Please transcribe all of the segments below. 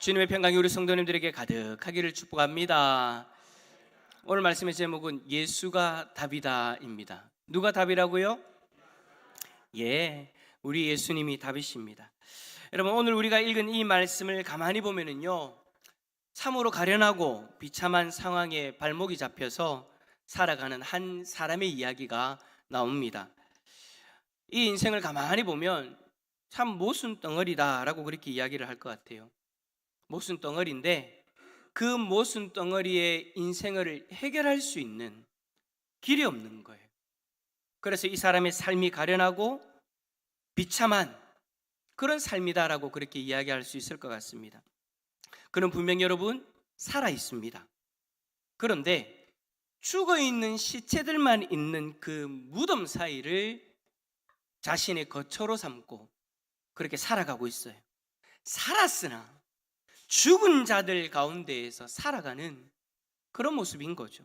주님의 평강이 우리 성도님들에게 가득하기를 축복합니다. 오늘 말씀의 제목은 예수가 답이다입니다. 누가 답이라고요? 우리 예수님이 답이십니다. 여러분, 오늘 우리가 읽은 이 말씀을 가만히 보면은요, 참으로 가련하고 비참한 상황에 발목이 잡혀서 살아가는 한 사람의 이야기가 나옵니다. 이 인생을 가만히 보면 참 모순 덩어리다라고 그렇게 이야기를 할 것 같아요. 모순 덩어리인데 그 모순 덩어리의 인생을 해결할 수 있는 길이 없는 거예요. 그래서 이 사람의 삶이 가련하고 비참한 그런 삶이다라고 그렇게 이야기할 수 있을 것 같습니다. 그는 분명히 여러분 살아 있습니다. 그런데 죽어 있는 시체들만 있는 그 무덤 사이를 자신의 거처로 삼고 그렇게 살아가고 있어요. 살았으나 죽은 자들 가운데에서 살아가는 그런 모습인 거죠.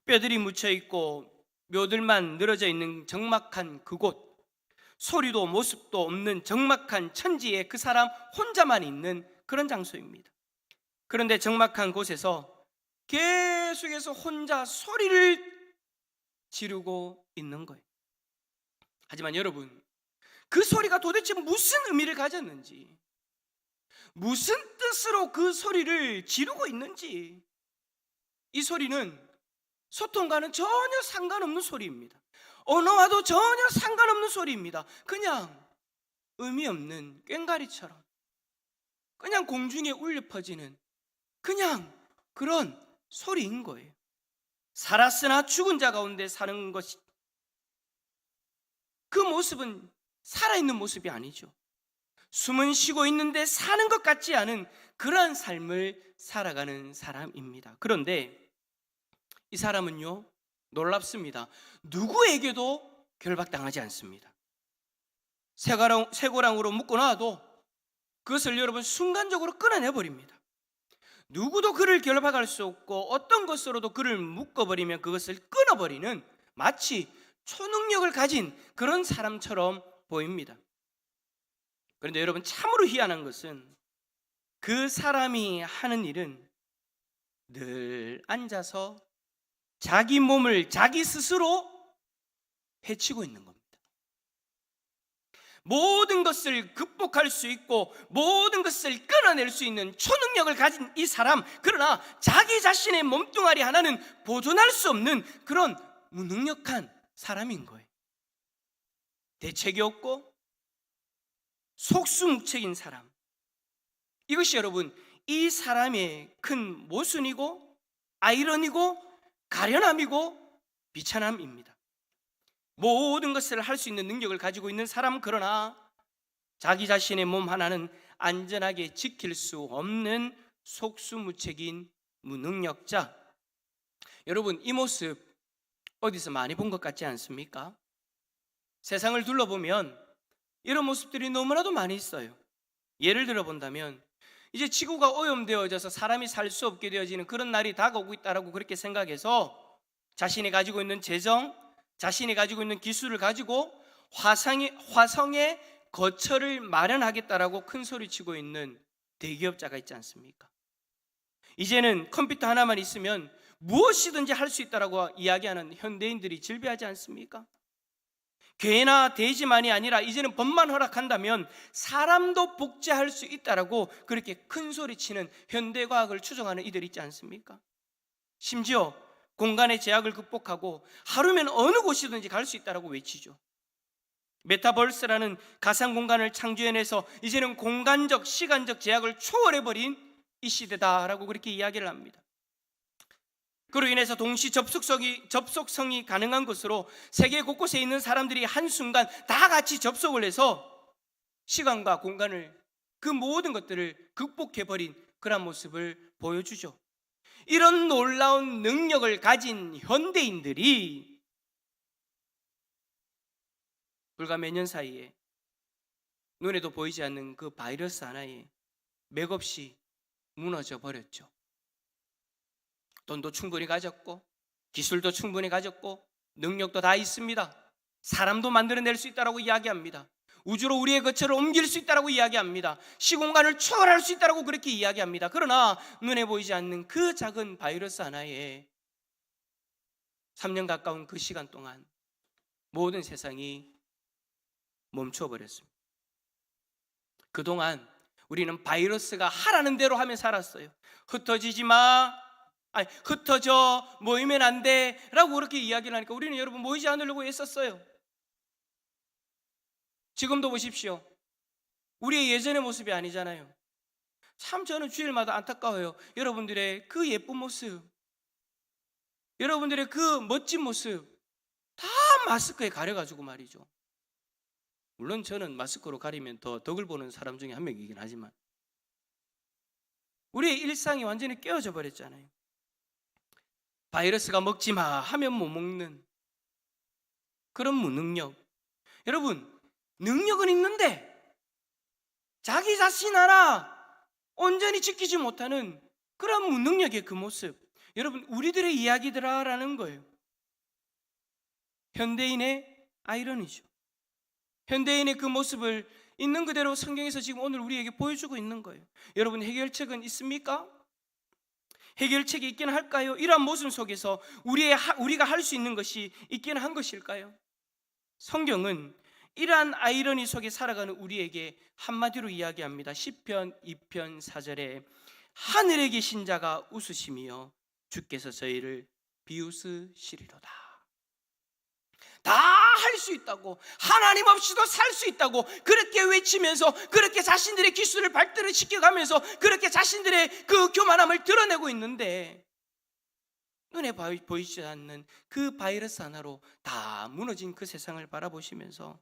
뼈들이 묻혀 있고 묘들만 늘어져 있는 적막한 그곳, 소리도 모습도 없는 적막한 천지에 그 사람 혼자만 있는 그런 장소입니다. 그런데 적막한 곳에서 계속해서 혼자 소리를 지르고 있는 거예요. 하지만 여러분, 그 소리가 도대체 무슨 의미를 가졌는지, 무슨 뜻으로 그 소리를 지르고 있는지, 이 소리는 소통과는 전혀 상관없는 소리입니다. 언어와도 전혀 상관없는 소리입니다. 그냥 의미 없는 꽹과리처럼 그냥 공중에 울려 퍼지는 그냥 그런 소리인 거예요. 살았으나 죽은 자 가운데 사는 것이, 그 모습은 살아있는 모습이 아니죠. 숨은 쉬고 있는데 사는 것 같지 않은 그러한 삶을 살아가는 사람입니다. 그런데 이 사람은요, 놀랍습니다. 누구에게도 결박당하지 않습니다. 쇠고랑으로 묶어놔도 그것을 여러분 순간적으로 끊어내버립니다. 누구도 그를 결박할 수 없고 어떤 것으로도 그를 묶어버리면 그것을 끊어버리는 마치 초능력을 가진 그런 사람처럼 보입니다. 그런데 여러분, 참으로 희한한 것은 그 사람이 하는 일은 늘 앉아서 자기 몸을 자기 스스로 해치고 있는 겁니다. 모든 것을 극복할 수 있고 모든 것을 끊어낼 수 있는 초능력을 가진 이 사람, 그러나 자기 자신의 몸뚱아리 하나는 보존할 수 없는 그런 무능력한 사람인 거예요. 대책이 없고 속수무책인 사람, 이것이 여러분 이 사람의 큰 모순이고 아이러니고 가련함이고 비천함입니다. 모든 것을 할 수 있는 능력을 가지고 있는 사람, 그러나 자기 자신의 몸 하나는 안전하게 지킬 수 없는 속수무책인 무능력자. 여러분, 이 모습 어디서 많이 본 것 같지 않습니까? 세상을 둘러보면 이런 모습들이 너무나도 많이 있어요. 예를 들어 본다면 이제 지구가 오염되어져서 사람이 살 수 없게 되어지는 그런 날이 다가오고 있다라고 그렇게 생각해서 자신이 가지고 있는 재정, 자신이 가지고 있는 기술을 가지고 화성에 거처를 마련하겠다라고 큰 소리치고 있는 대기업자가 있지 않습니까? 이제는 컴퓨터 하나만 있으면 무엇이든지 할 수 있다라고 이야기하는 현대인들이 질비하지 않습니까? 괴나 돼지만이 아니라 이제는 법만 허락한다면 사람도 복제할 수 있다라고 그렇게 큰 소리치는 현대과학을 추종하는 이들이 있지 않습니까? 심지어 공간의 제약을 극복하고 하루면 어느 곳이든지 갈 수 있다라고 외치죠. 메타버스라는 가상 공간을 창조해내서 이제는 공간적, 시간적 제약을 초월해버린 이 시대다라고 그렇게 이야기를 합니다. 그로 인해서 동시 접속성이 가능한 것으로 세계 곳곳에 있는 사람들이 한순간 다 같이 접속을 해서 시간과 공간을, 그 모든 것들을 극복해버린 그런 모습을 보여주죠. 이런 놀라운 능력을 가진 현대인들이 불과 몇 년 사이에 눈에도 보이지 않는 그 바이러스 하나에 맥없이 무너져 버렸죠. 돈도 충분히 가졌고 기술도 충분히 가졌고 능력도 다 있습니다. 사람도 만들어낼 수 있다고 이야기합니다. 우주로 우리의 거처를 옮길 수 있다고 이야기합니다. 시공간을 초월할 수 있다고 그렇게 이야기합니다. 그러나 눈에 보이지 않는 그 작은 바이러스 하나에 3년 가까운 그 시간 동안 모든 세상이 멈춰버렸습니다. 그동안 우리는 바이러스가 하라는 대로 하며 살았어요. 흩어지지 마, 흩어져, 모이면 안 돼 라고 그렇게 이야기를 하니까 우리는 여러분 모이지 않으려고 애썼어요. 지금도 보십시오. 우리의 예전의 모습이 아니잖아요. 참 저는 주일마다 안타까워요. 여러분들의 그 예쁜 모습, 여러분들의 그 멋진 모습 다 마스크에 가려가지고 말이죠. 물론 저는 마스크로 가리면 더 덕을 보는 사람 중에 한 명이긴 하지만 우리의 일상이 완전히 깨어져 버렸잖아요. 바이러스가 먹지 마 하면 못 먹는 그런 무능력. 여러분, 능력은 있는데 자기 자신 하나 온전히 지키지 못하는 그런 무능력의 그 모습, 여러분 우리들의 이야기더라라는 거예요. 현대인의 아이러니죠. 현대인의 그 모습을 있는 그대로 성경에서 지금 오늘 우리에게 보여주고 있는 거예요. 여러분, 해결책은 있습니까? 해결책이 있긴 할까요? 이러한 모습 속에서 우리가 할 수 있는 것이 있긴 한 것일까요? 성경은 이러한 아이러니 속에 살아가는 우리에게 한마디로 이야기합니다. 시편 2편 4절에 하늘에 계신 자가 웃으시며 주께서 저희를 비웃으시리로다. 다 할 수 있다고, 하나님 없이도 살 수 있다고 그렇게 외치면서, 그렇게 자신들의 기술을 발달을 시켜가면서 그렇게 자신들의 그 교만함을 드러내고 있는데, 눈에 보이지 않는 그 바이러스 하나로 다 무너진 그 세상을 바라보시면서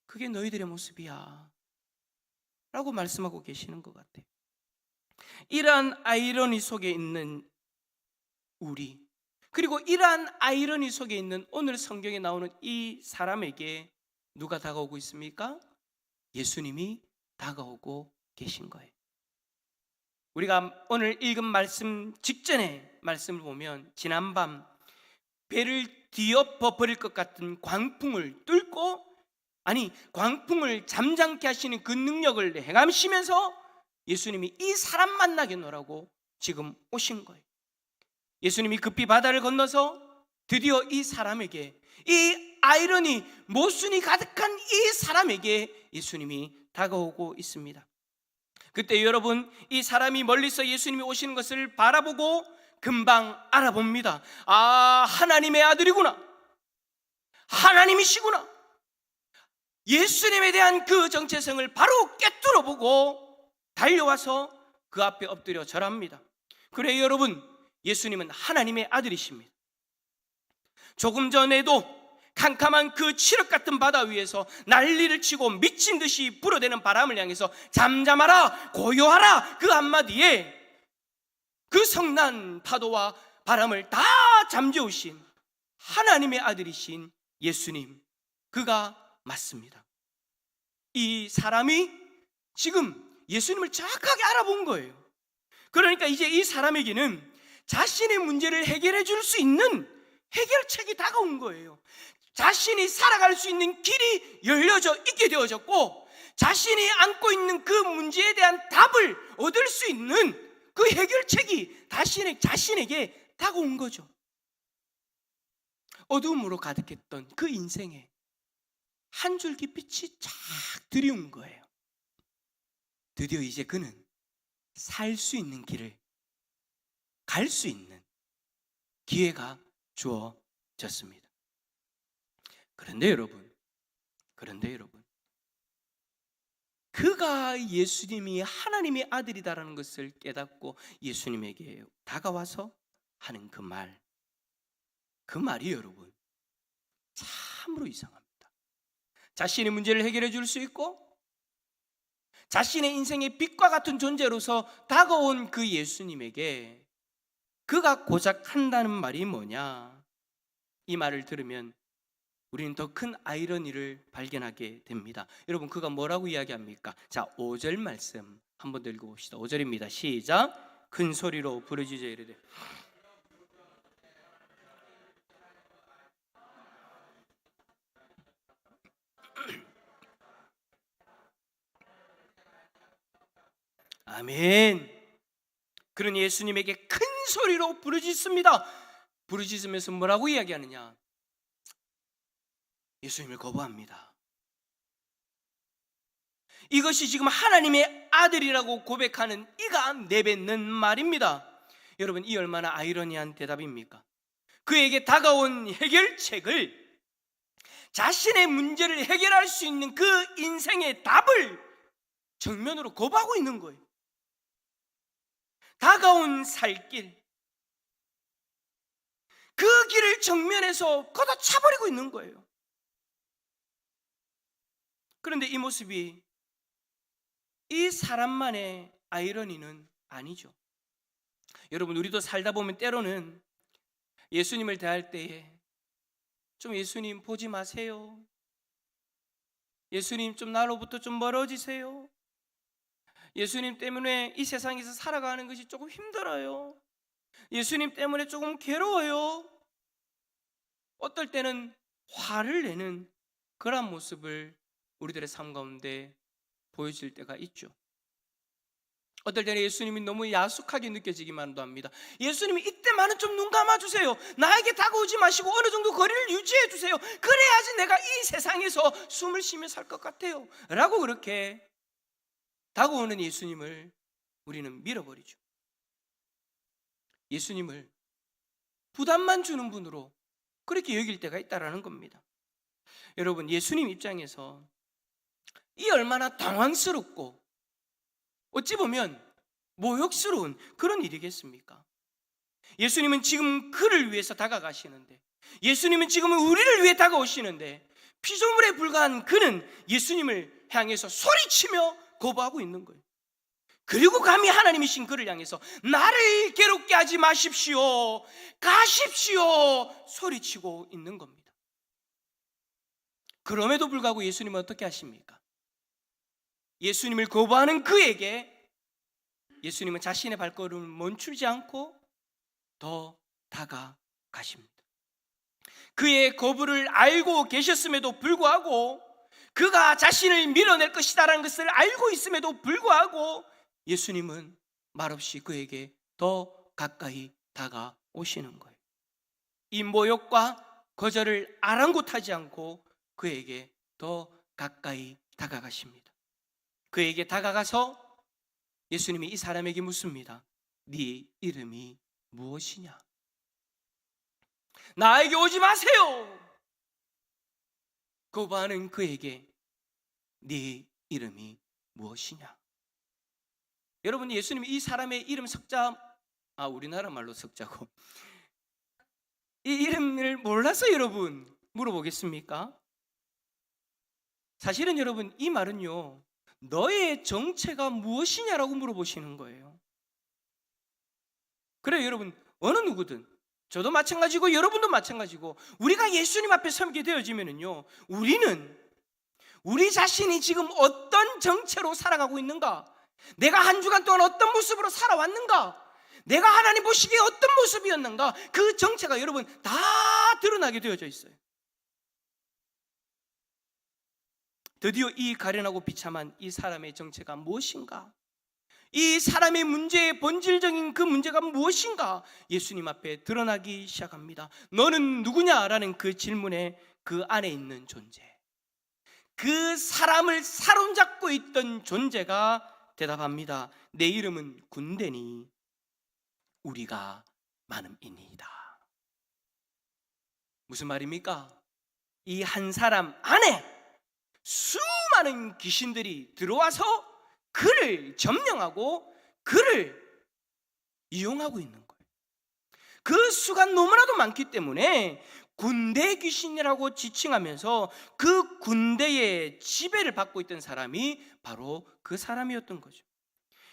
그게 너희들의 모습이야 라고 말씀하고 계시는 것 같아요. 이러한 아이러니 속에 있는 우리, 그리고 이러한 아이러니 속에 있는 오늘 성경에 나오는 이 사람에게 누가 다가오고 있습니까? 예수님이 다가오고 계신 거예요. 우리가 오늘 읽은 말씀 직전에 말씀을 보면 지난밤 배를 뒤엎어 버릴 것 같은 광풍을 뚫고, 아니 광풍을 잠잠케 하시는 그 능력을 행하시면서 예수님이 이 사람 만나겠노라고 지금 오신 거예요. 예수님이 급히 바다를 건너서 드디어 이 사람에게, 이 아이러니 모순이 가득한 이 사람에게 예수님이 다가오고 있습니다. 그때 여러분, 이 사람이 멀리서 예수님이 오시는 것을 바라보고 금방 알아봅니다. 아, 하나님의 아들이구나, 하나님이시구나. 예수님에 대한 그 정체성을 바로 꿰뚫어 보고 달려와서 그 앞에 엎드려 절합니다. 그래 여러분, 예수님은 하나님의 아들이십니다. 조금 전에도 캄캄한 그 칠흑 같은 바다 위에서 난리를 치고 미친 듯이 불어대는 바람을 향해서 잠잠하라, 고요하라 그 한마디에 그 성난 파도와 바람을 다 잠재우신 하나님의 아들이신 예수님, 그가 맞습니다. 이 사람이 지금 예수님을 정확하게 알아본 거예요. 그러니까 이제 이 사람에게는 자신의 문제를 해결해 줄 수 있는 해결책이 다가온 거예요. 자신이 살아갈 수 있는 길이 열려져 있게 되어졌고, 자신이 안고 있는 그 문제에 대한 답을 얻을 수 있는 그 해결책이 자신에게 다가온 거죠. 어두움으로 가득했던 그 인생에 한 줄기 빛이 쫙 들이온 거예요. 드디어 이제 그는 살 수 있는 길을 갈 수 있는 기회가 주어졌습니다. 그런데 여러분, 그가 예수님이 하나님의 아들이다라는 것을 깨닫고 예수님에게 다가와서 하는 그 말이 여러분 참으로 이상합니다. 자신의 문제를 해결해 줄 수 있고 자신의 인생의 빛과 같은 존재로서 다가온 그 예수님에게 그가 고작 한다는 말이 뭐냐? 이 말을 들으면 우리는 더 큰 아이러니를 발견하게 됩니다. 여러분, 그가 뭐라고 이야기합니까? 자, 5절 말씀 한번 더 읽어봅시다. 5절입니다. 시작. 큰 소리로 부르짖어 이르되 아멘. 그런 예수님에게 큰 소리로 부르짖습니다. 부르짖으면서 뭐라고 이야기하느냐? 예수님을 거부합니다. 이것이 지금 하나님의 아들이라고 고백하는 이가 내뱉는 말입니다. 여러분, 이 얼마나 아이러니한 대답입니까? 그에게 다가온 해결책을, 자신의 문제를 해결할 수 있는 그 인생의 답을 정면으로 거부하고 있는 거예요. 다가온 살길, 그 길을 정면에서 걷어차버리고 있는 거예요. 그런데 이 모습이 이 사람만의 아이러니는 아니죠. 여러분, 우리도 살다 보면 때로는 예수님을 대할 때에 좀 예수님 보지 마세요. 예수님 좀 나로부터 좀 멀어지세요. 예수님 때문에 이 세상에서 살아가는 것이 조금 힘들어요. 예수님 때문에 조금 괴로워요. 어떨 때는 화를 내는 그런 모습을 우리들의 삶 가운데 보여질 때가 있죠. 어떨 때는 예수님이 너무 야속하게 느껴지기만도 합니다. 예수님이 이때만은 좀 눈 감아주세요. 나에게 다가오지 마시고 어느 정도 거리를 유지해 주세요. 그래야지 내가 이 세상에서 숨을 쉬며 살 것 같아요 라고 그렇게 다가오는 예수님을 우리는 밀어버리죠. 예수님을 부담만 주는 분으로 그렇게 여길 때가 있다라는 겁니다. 여러분, 예수님 입장에서 이 얼마나 당황스럽고 어찌 보면 모욕스러운 그런 일이겠습니까? 예수님은 지금 그를 위해서 다가가시는데, 예수님은 지금은 우리를 위해 다가오시는데, 피조물에 불과한 그는 예수님을 향해서 소리치며 거부하고 있는 거예요. 그리고 감히 하나님이신 그를 향해서 나를 괴롭게 하지 마십시오, 가십시오 소리치고 있는 겁니다. 그럼에도 불구하고 예수님은 어떻게 하십니까? 예수님을 거부하는 그에게 예수님은 자신의 발걸음을 멈추지 않고 더 다가가십니다. 그의 거부를 알고 계셨음에도 불구하고, 그가 자신을 밀어낼 것이다라는 것을 알고 있음에도 불구하고 예수님은 말없이 그에게 더 가까이 다가오시는 거예요. 이 모욕과 거절을 아랑곳하지 않고 그에게 더 가까이 다가가십니다. 그에게 다가가서 예수님이 이 사람에게 묻습니다. 네 이름이 무엇이냐? 나에게 오지 마세요. 거부하는 그에게 네 이름이 무엇이냐? 여러분, 예수님이 이 사람의 이름 석자, 우리나라 말로 석자고, 이 이름을 몰라서 여러분 물어보겠습니까? 사실은 여러분, 이 말은요, 너의 정체가 무엇이냐라고 물어보시는 거예요. 그래요, 여러분, 어느 누구든, 저도 마찬가지고 여러분도 마찬가지고, 우리가 예수님 앞에 서게 되어지면은요, 우리는 우리 자신이 지금 어떤 정체로 살아가고 있는가, 내가 한 주간 동안 어떤 모습으로 살아왔는가, 내가 하나님 보시기에 어떤 모습이었는가, 그 정체가 여러분 다 드러나게 되어져 있어요. 드디어 이 가련하고 비참한 이 사람의 정체가 무엇인가, 이 사람의 문제의 본질적인 그 문제가 무엇인가 예수님 앞에 드러나기 시작합니다. 너는 누구냐라는 그 질문에 그 안에 있는 존재, 그 사람을 사로잡고 있던 존재가 대답합니다. 내 이름은 군대니 우리가 많음이니이다. 무슨 말입니까? 이 한 사람 안에 수많은 귀신들이 들어와서 그를 점령하고 그를 이용하고 있는 거예요. 그 수가 너무나도 많기 때문에 군대 귀신이라고 지칭하면서 그 군대의 지배를 받고 있던 사람이 바로 그 사람이었던 거죠.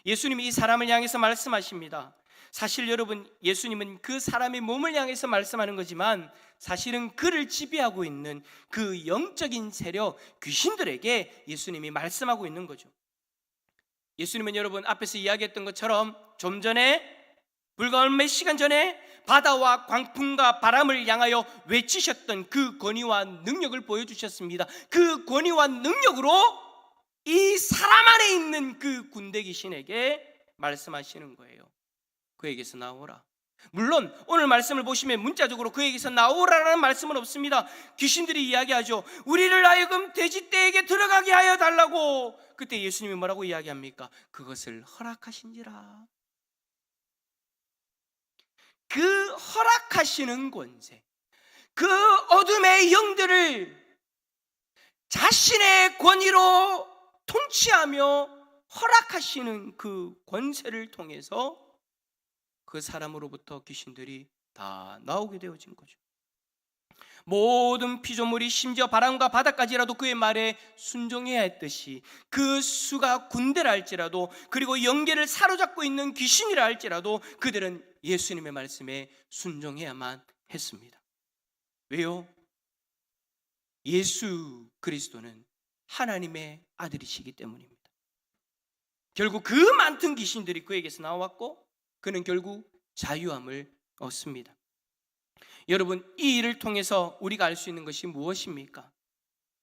예수님이 이 사람을 향해서 말씀하십니다. 사실 여러분, 예수님은 그 사람의 몸을 향해서 말씀하는 거지만 사실은 그를 지배하고 있는 그 영적인 세력, 귀신들에게 예수님이 말씀하고 있는 거죠. 예수님은 여러분 앞에서 이야기했던 것처럼 좀 전에, 불과 얼마 시간 전에 바다와 광풍과 바람을 향하여 외치셨던 그 권위와 능력을 보여주셨습니다. 그 권위와 능력으로 이 사람 안에 있는 그 군대 귀신에게 말씀하시는 거예요. 그에게서 나오라. 물론 오늘 말씀을 보시면 문자적으로 그에게서 나오라라는 말씀은 없습니다. 귀신들이 이야기하죠. 우리를 하여금 돼지떼에게 들어가게 하여 달라고. 그때 예수님이 뭐라고 이야기합니까? 그것을 허락하신지라. 그 허락하시는 권세, 그 어둠의 영들을 자신의 권위로 통치하며 허락하시는 그 권세를 통해서 그 사람으로부터 귀신들이 다 나오게 되어진 거죠. 모든 피조물이 심지어 바람과 바다까지라도 그의 말에 순종해야 했듯이 그 수가 군대라 할지라도, 그리고 영계를 사로잡고 있는 귀신이라 할지라도 그들은 예수님의 말씀에 순종해야만 했습니다. 왜요? 예수 그리스도는 하나님의 아들이시기 때문입니다. 결국 그 많던 귀신들이 그에게서 나왔고 그는 결국 자유함을 얻습니다. 여러분, 이 일을 통해서 우리가 알 수 있는 것이 무엇입니까?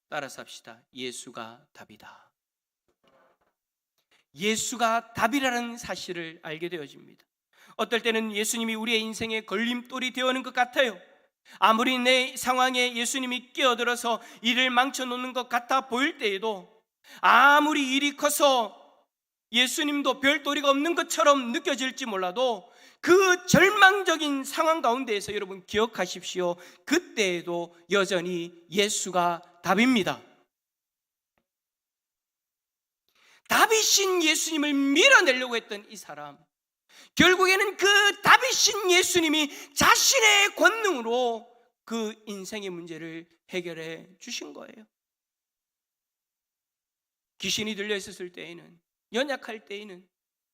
따라서 합시다. 예수가 답이다. 예수가 답이라는 사실을 알게 되어집니다. 어떨 때는 예수님이 우리의 인생의 걸림돌이 되어오는 것 같아요. 아무리 내 상황에 예수님이 끼어들어서 일을 망쳐놓는 것 같아 보일 때에도, 아무리 일이 커서 예수님도 별도리가 없는 것처럼 느껴질지 몰라도 그 절망적인 상황 가운데에서 여러분 기억하십시오. 그때에도 여전히 예수가 답입니다. 답이신 예수님을 밀어내려고 했던 이 사람, 결국에는 그 답이신 예수님이 자신의 권능으로 그 인생의 문제를 해결해 주신 거예요. 귀신이 들려 있었을 때에는, 연약할 때에는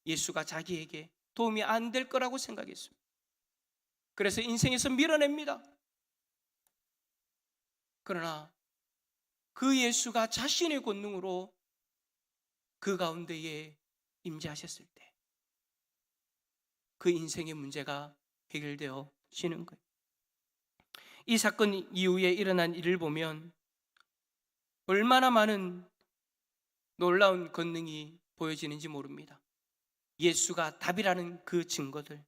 예수가 자기에게 도움이 안 될 거라고 생각했습니다. 그래서 인생에서 밀어냅니다. 그러나 그 예수가 자신의 권능으로 그 가운데에 임재하셨을 때 그 인생의 문제가 해결되어지는 거예요. 이 사건 이후에 일어난 일을 보면 얼마나 많은 놀라운 권능이 보여지는지 모릅니다. 예수가 답이라는 그 증거들,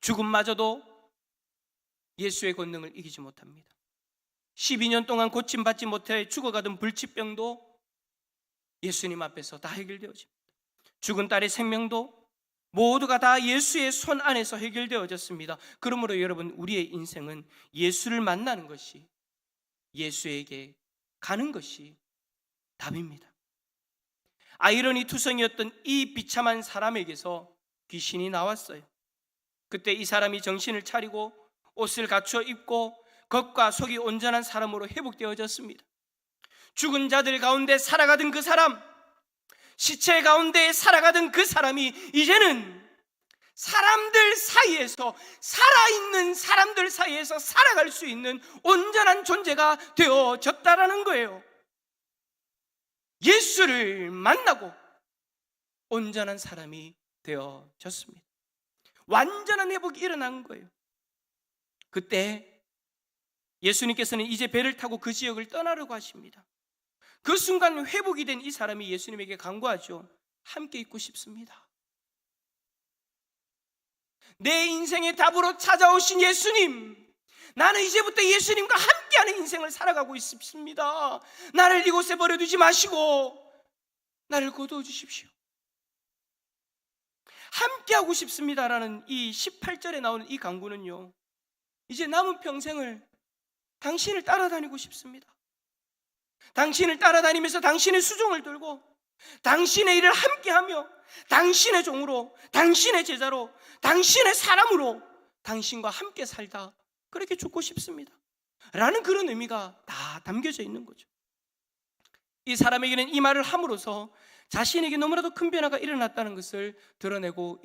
죽음마저도 예수의 권능을 이기지 못합니다. 12년 동안 고침받지 못해 죽어가던 불치병도 예수님 앞에서 다 해결되어집니다. 죽은 딸의 생명도 모두가 다 예수의 손 안에서 해결되어졌습니다. 그러므로 여러분, 우리의 인생은 예수를 만나는 것이, 예수에게 가는 것이 답입니다. 아이러니 투성이었던 이 비참한 사람에게서 귀신이 나왔어요. 그때 이 사람이 정신을 차리고 옷을 갖추어 입고 겉과 속이 온전한 사람으로 회복되어졌습니다. 죽은 자들 가운데 살아가던 그 사람, 시체 가운데 살아가던 그 사람이 이제는 사람들 사이에서, 살아있는 사람들 사이에서 살아갈 수 있는 온전한 존재가 되어졌다라는 거예요. 예수를 만나고 온전한 사람이 되어졌습니다. 완전한 회복이 일어난 거예요. 그때 예수님께서는 이제 배를 타고 그 지역을 떠나려고 하십니다. 그 순간 회복이 된 이 사람이 예수님에게 간구하죠. 함께 있고 싶습니다. 내 인생의 답으로 찾아오신 예수님, 나는 이제부터 예수님과 함께하는 인생을 살아가고 싶습니다. 나를 이곳에 버려두지 마시고 나를 거두어 주십시오. 함께하고 싶습니다라는 이 18절에 나오는 이 간구는요, 이제 남은 평생을 당신을 따라다니고 싶습니다. 당신을 따라다니면서 당신의 수종을 들고 당신의 일을 함께하며 당신의 종으로, 당신의 제자로, 당신의 사람으로 당신과 함께 살다 그렇게 죽고 싶습니다 라는 그런 의미가 다 담겨져 있는 거죠. 이 사람에게는 이 말을 함으로써 자신에게 너무나도 큰 변화가 일어났다는 것을 드러내고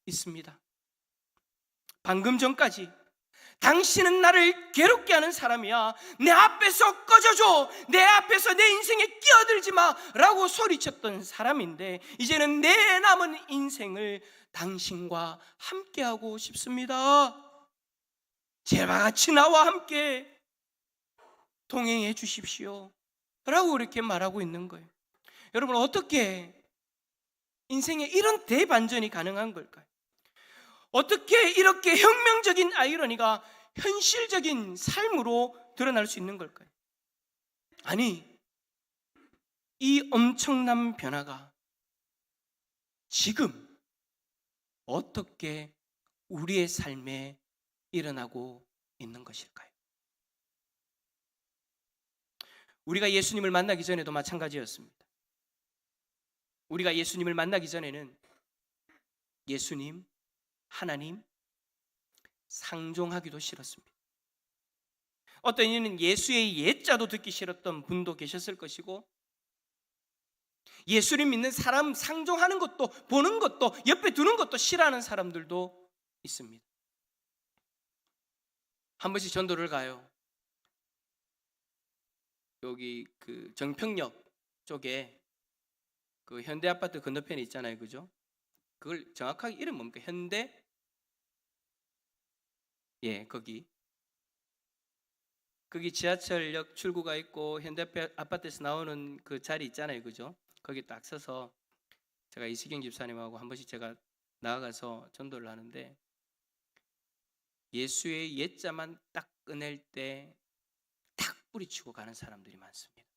있습니다. 방금 전까지 당신은 나를 괴롭게 하는 사람이야, 내 앞에서 꺼져줘, 내 앞에서 내 인생에 끼어들지 마 라고 소리쳤던 사람인데, 이제는 내 남은 인생을 당신과 함께하고 싶습니다. 제발 같이 나와 함께 동행해 주십시오 라고 이렇게 말하고 있는 거예요. 여러분, 어떻게 인생에 이런 대반전이 가능한 걸까요? 어떻게 이렇게 혁명적인 아이러니가 현실적인 삶으로 드러날 수 있는 걸까요? 아니, 이 엄청난 변화가 지금 어떻게 우리의 삶에 일어나고 있는 것일까요? 우리가 예수님을 만나기 전에도 마찬가지였습니다. 우리가 예수님을 만나기 전에는 예수님, 하나님 상종하기도 싫었습니다. 어떤 이는 예수의 예자도 듣기 싫었던 분도 계셨을 것이고, 예수님 믿는 사람 상종하는 것도, 보는 것도, 옆에 두는 것도 싫어하는 사람들도 있습니다. 한 번씩 전도를 가요. 여기 그 정평역 쪽에 그 현대 아파트 건너편에 있잖아요, 그죠? 그걸 정확하게 이름 뭡니까? 현대? 예, 거기 지하철역 출구가 있고 현대 아파트에서 나오는 그 자리 있잖아요, 그죠? 거기 딱 서서 제가 이시경 집사님하고 한 번씩 제가 나아가서 전도를 하는데, 예수의 예자만 딱 꺼낼 때 탁 뿌리치고 가는 사람들이 많습니다.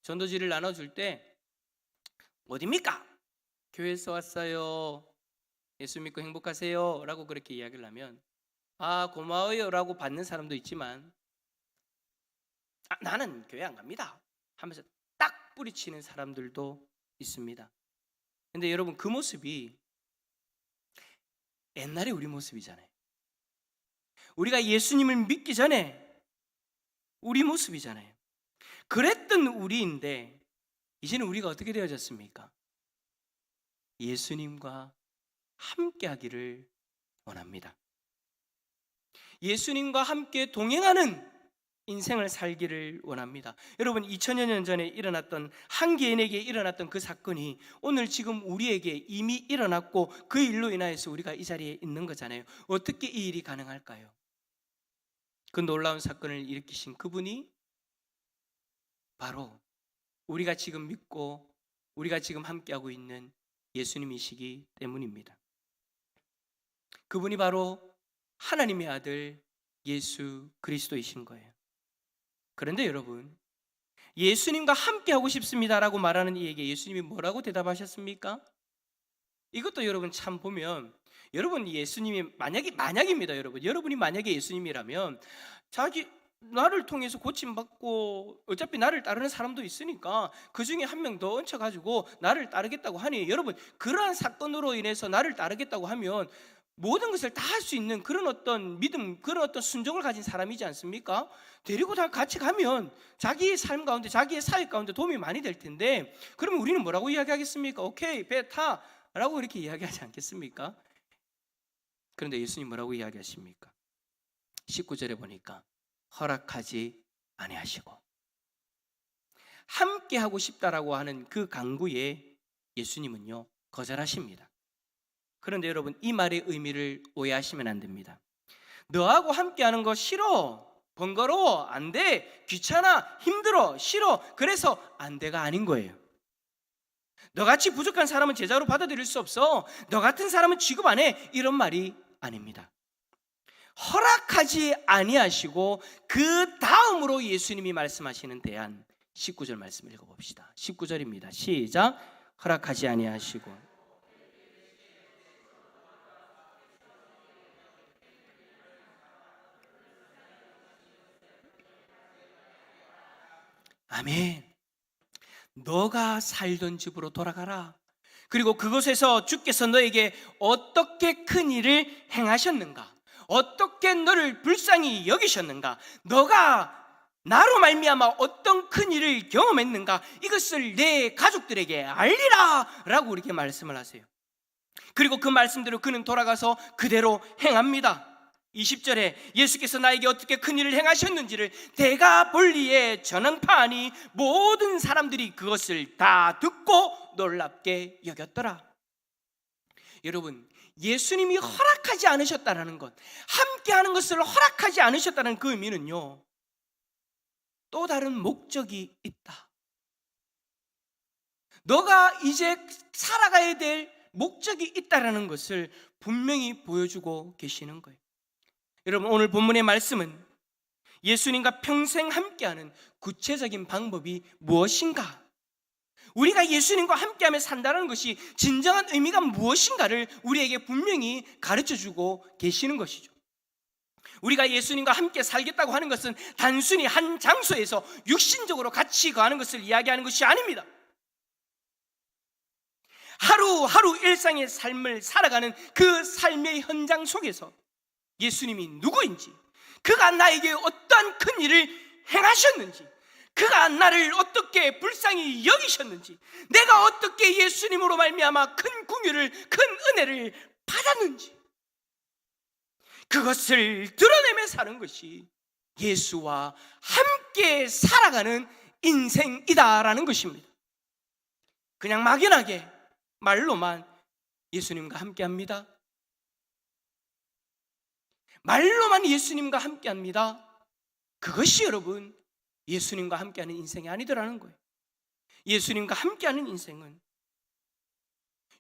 전도지를 나눠줄 때 어디입니까? 교회에서 왔어요. 예수 믿고 행복하세요 라고 그렇게 이야기를 하면, 아, 고마워요 라고 받는 사람도 있지만, 나는 교회 안 갑니다 하면서 딱 뿌리치는 사람들도 있습니다. 근데 여러분, 그 모습이 옛날에 우리 모습이잖아요. 우리가 예수님을 믿기 전에 우리 모습이잖아요. 그랬던 우리인데 이제는 우리가 어떻게 되어졌습니까? 예수님과 함께 하기를 원합니다. 예수님과 함께 동행하는 인생을 살기를 원합니다. 여러분, 2000여 년 전에 일어났던 한 개인에게 일어났던 그 사건이 오늘 지금 우리에게 이미 일어났고, 그 일로 인하여서 우리가 이 자리에 있는 거잖아요. 어떻게 이 일이 가능할까요? 그 놀라운 사건을 일으키신 그분이 바로 우리가 지금 믿고 우리가 지금 함께하고 있는 예수님이시기 때문입니다. 그분이 바로 하나님의 아들 예수 그리스도이신 거예요. 그런데 여러분, 예수님과 함께하고 싶습니다라고 말하는 이에게 예수님이 뭐라고 대답하셨습니까? 이것도 여러분 참 보면, 여러분 예수님이 만약입니다. 여러분이 만약에 예수님이라면 나를 통해서 고침받고 어차피 나를 따르는 사람도 있으니까 그 중에 한 명 더 얹혀가지고 나를 따르겠다고 하니, 여러분 그러한 사건으로 인해서 나를 따르겠다고 하면 모든 것을 다 할 수 있는 그런 어떤 믿음, 그런 어떤 순종을 가진 사람이지 않습니까? 데리고 다 같이 가면 자기의 삶 가운데, 자기의 사회 가운데 도움이 많이 될 텐데, 그러면 우리는 뭐라고 이야기하겠습니까? 오케이, 배 타 라고 이렇게 이야기하지 않겠습니까? 그런데 예수님 뭐라고 이야기하십니까? 19절에 보니까 허락하지 아니하시고, 함께 하고 싶다라고 하는 그 강구에 예수님은요 거절하십니다. 그런데 여러분, 이 말의 의미를 오해하시면 안 됩니다. 너하고 함께 하는 거 싫어, 번거로워, 안 돼, 귀찮아, 힘들어, 싫어, 그래서 안 돼가 아닌 거예요. 너같이 부족한 사람은 제자로 받아들일 수 없어, 너 같은 사람은 취급 안 해, 이런 말이 아닙니다. 허락하지 아니하시고 그 다음으로 예수님이 말씀하시는 대안, 19절 말씀 읽어봅시다. 19절입니다. 시작. 허락하지 아니하시고. 아멘. 너가 살던 집으로 돌아가라. 그리고 그곳에서 주께서 너에게 어떻게 큰 일을 행하셨는가, 어떻게 너를 불쌍히 여기셨는가, 너가 나로 말미암아 어떤 큰 일을 경험했는가, 이것을 내 가족들에게 알리라 라고 이렇게 말씀을 하세요. 그리고 그 말씀대로 그는 돌아가서 그대로 행합니다. 20절에 예수께서 나에게 어떻게 큰 일을 행하셨는지를 대가볼리에 전언파하니 모든 사람들이 그것을 다 듣고 놀랍게 여겼더라. 여러분, 예수님이 허락하지 않으셨다는 것, 함께하는 것을 허락하지 않으셨다는 그 의미는요, 또 다른 목적이 있다, 너가 이제 살아가야 될 목적이 있다라는 것을 분명히 보여주고 계시는 거예요. 여러분, 오늘 본문의 말씀은 예수님과 평생 함께하는 구체적인 방법이 무엇인가, 우리가 예수님과 함께하며 산다는 것이 진정한 의미가 무엇인가를 우리에게 분명히 가르쳐주고 계시는 것이죠. 우리가 예수님과 함께 살겠다고 하는 것은 단순히 한 장소에서 육신적으로 같이 거하는 것을 이야기하는 것이 아닙니다. 하루하루 일상의 삶을 살아가는 그 삶의 현장 속에서 예수님이 누구인지, 그가 나에게 어떠한 큰 일을 행하셨는지, 그가 나를 어떻게 불쌍히 여기셨는지, 내가 어떻게 예수님으로 말미암아 큰 긍휼을, 큰 은혜를 받았는지, 그것을 드러내며 사는 것이 예수와 함께 살아가는 인생이다라는 것입니다. 그냥 막연하게 말로만 예수님과 함께합니다, 말로만 예수님과 함께합니다, 그것이 여러분 예수님과 함께하는 인생이 아니더라는 거예요. 예수님과 함께하는 인생은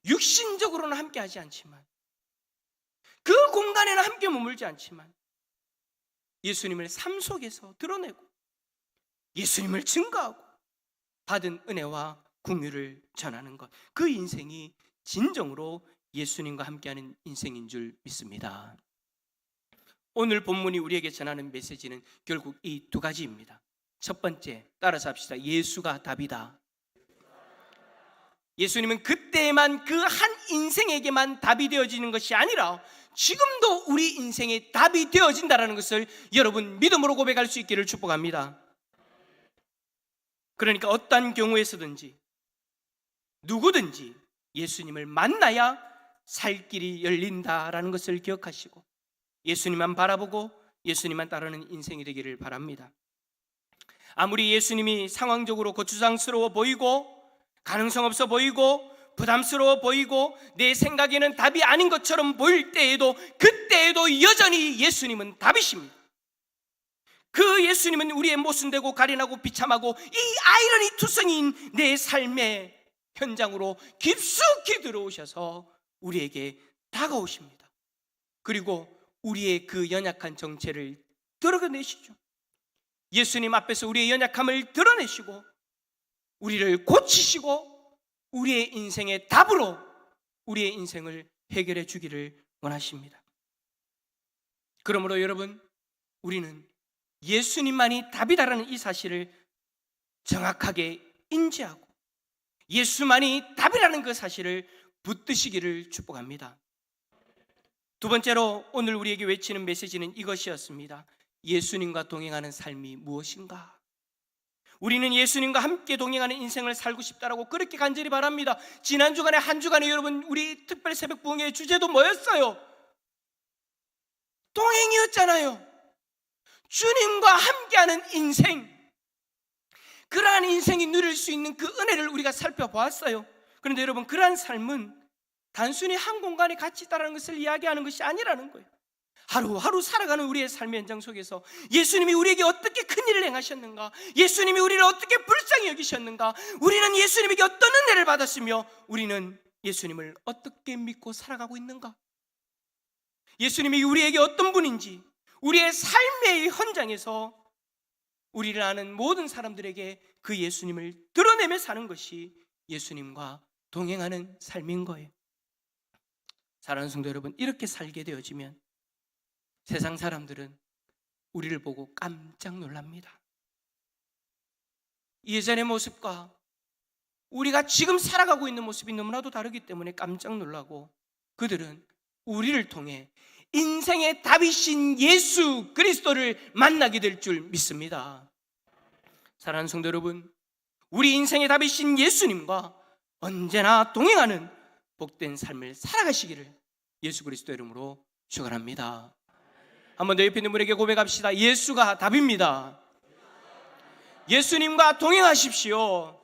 육신적으로는 함께하지 않지만, 그 공간에는 함께 머물지 않지만 예수님을 삶 속에서 드러내고 예수님을 증거하고 받은 은혜와 긍휼을 전하는 것, 그 인생이 진정으로 예수님과 함께하는 인생인 줄 믿습니다. 오늘 본문이 우리에게 전하는 메시지는 결국 이 두 가지입니다. 첫 번째, 따라서 합시다. 예수가 답이다. 예수님은 그때만 그 한 인생에게만 답이 되어지는 것이 아니라 지금도 우리 인생의 답이 되어진다는 것을 여러분 믿음으로 고백할 수 있기를 축복합니다. 그러니까 어떠한 경우에서든지 누구든지 예수님을 만나야 살 길이 열린다라는 것을 기억하시고 예수님만 바라보고 예수님만 따르는 인생이 되기를 바랍니다. 아무리 예수님이 상황적으로 고추장스러워 보이고 가능성 없어 보이고 부담스러워 보이고 내 생각에는 답이 아닌 것처럼 보일 때에도, 그때에도 여전히 예수님은 답이십니다. 그 예수님은 우리의 모순되고 가련하고 비참하고 이 아이러니 투성이인 내 삶의 현장으로 깊숙이 들어오셔서 우리에게 다가오십니다. 그리고 우리의 그 연약한 정체를 드러내시죠. 예수님 앞에서 우리의 연약함을 드러내시고 우리를 고치시고 우리의 인생의 답으로 우리의 인생을 해결해 주기를 원하십니다. 그러므로 여러분, 우리는 예수님만이 답이다라는 이 사실을 정확하게 인지하고 예수만이 답이라는 그 사실을 붙드시기를 축복합니다. 두 번째로 오늘 우리에게 외치는 메시지는 이것이었습니다. 예수님과 동행하는 삶이 무엇인가? 우리는 예수님과 함께 동행하는 인생을 살고 싶다라고 그렇게 간절히 바랍니다. 지난 주간에 한 주간에 여러분 우리 특별 새벽 부흥의 주제도 뭐였어요? 동행이었잖아요. 주님과 함께하는 인생, 그러한 인생이 누릴 수 있는 그 은혜를 우리가 살펴보았어요. 그런데 여러분, 그러한 삶은 단순히 한 공간에 같이 있다는 것을 이야기하는 것이 아니라는 거예요. 하루하루 살아가는 우리의 삶의 현장 속에서 예수님이 우리에게 어떻게 큰 일을 행하셨는가, 예수님이 우리를 어떻게 불쌍히 여기셨는가, 우리는 예수님에게 어떤 은혜를 받았으며 우리는 예수님을 어떻게 믿고 살아가고 있는가, 예수님이 우리에게 어떤 분인지 우리의 삶의 현장에서 우리를 아는 모든 사람들에게 그 예수님을 드러내며 사는 것이 예수님과 동행하는 삶인 거예요. 사랑하는 성도 여러분, 이렇게 살게 되어지면 세상 사람들은 우리를 보고 깜짝 놀랍니다. 예전의 모습과 우리가 지금 살아가고 있는 모습이 너무나도 다르기 때문에 깜짝 놀라고 그들은 우리를 통해 인생의 답이신 예수 그리스도를 만나게 될 줄 믿습니다. 사랑하는 성도 여러분, 우리 인생의 답이신 예수님과 언제나 동행하는 복된 삶을 살아가시기를 예수 그리스도 이름으로 축원합니다. 한번 더 옆에 있는 분에게 고백합시다. 예수가 답입니다. 예수님과 동행하십시오.